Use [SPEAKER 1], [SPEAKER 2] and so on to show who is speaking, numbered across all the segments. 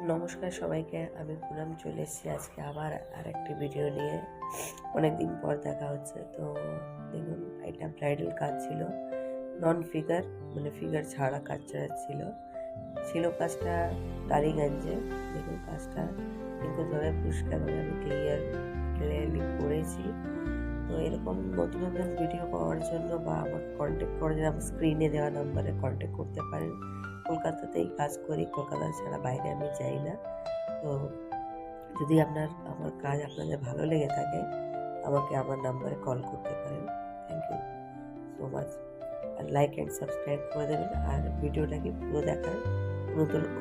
[SPEAKER 1] নমস্কার সবাইকে, আমি পুনম চলে এসেছি আজকে আবার আরেকটি ভিডিও নিয়ে। অনেকদিন পর দেখা হচ্ছে। তো দেখুন, এটা ব্রাইডাল কাজ ছিল, নন ফিগার মানে ফিগার ছাড়া কাজ ছিল কাজটা টালিগঞ্জে। দেখুন কাজটা নিখুঁতভাবে পরিষ্কারভাবে আমি ক্লিয়ারলি করেছি। তো এরকম নতুন নতুন ভিডিও পাওয়ার জন্য বা আমাকে কন্ট্যাক্ট করে আমার স্ক্রিনে দেওয়া নাম্বারে কন্ট্যাক্ট করতে পারেন। কলকাতাতেই কাজ করি, কলকাতা ছাড়া বাইরে আমি যাই না। তো যদি আমার কাজ আপনাদের ভালো লেগে থাকে, আমাকে আমার নাম্বারে কল করতে পারেন। Thank you so much. আর লাইক অ্যান্ড সাবস্ক্রাইব করে দেবেন, আর ভিডিওটাকে পুরো দেখার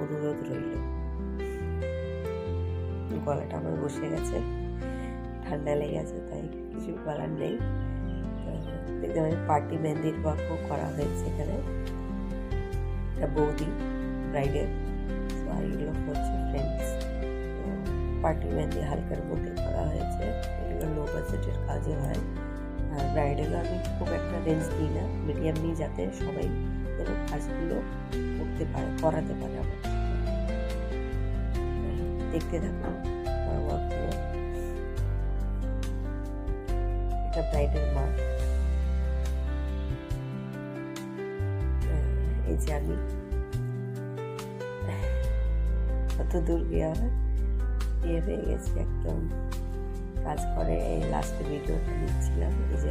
[SPEAKER 1] অনুরোধ রইল। গলাটা আমার বসে গেছে, ঠান্ডা লেগে গেছে, তাই কিছু বলার নেই। দেখতে পাচ্ছি পার্টি মেহেন্দির ওয়ার্কও করা হয়েছে এখানে। একটা বৌদি ব্রাইডের, তো আর এগুলো হচ্ছে ফ্রেন্ডস। পার্টি মেহেন্দি হালকার মধ্যে করা হয়েছে, এগুলো লো বাজেটের কাজও হয়। আর ব্রাইডালও আমি খুব একটা রেঞ্জ নিই না, মিডিয়াম নিই, যাতে সবাই যেন কাজগুলো করাতে পারে আমার। দেখতে থাকুন আমার ওয়ার্কগুলো। এটা ব্রাইডের মা, এই যে আমি কত দূর বিয়ে হয়ে গেছি, একদম কাজ করে। এই লাস্ট ভিডিওটা নিচ্ছিলাম, এই যে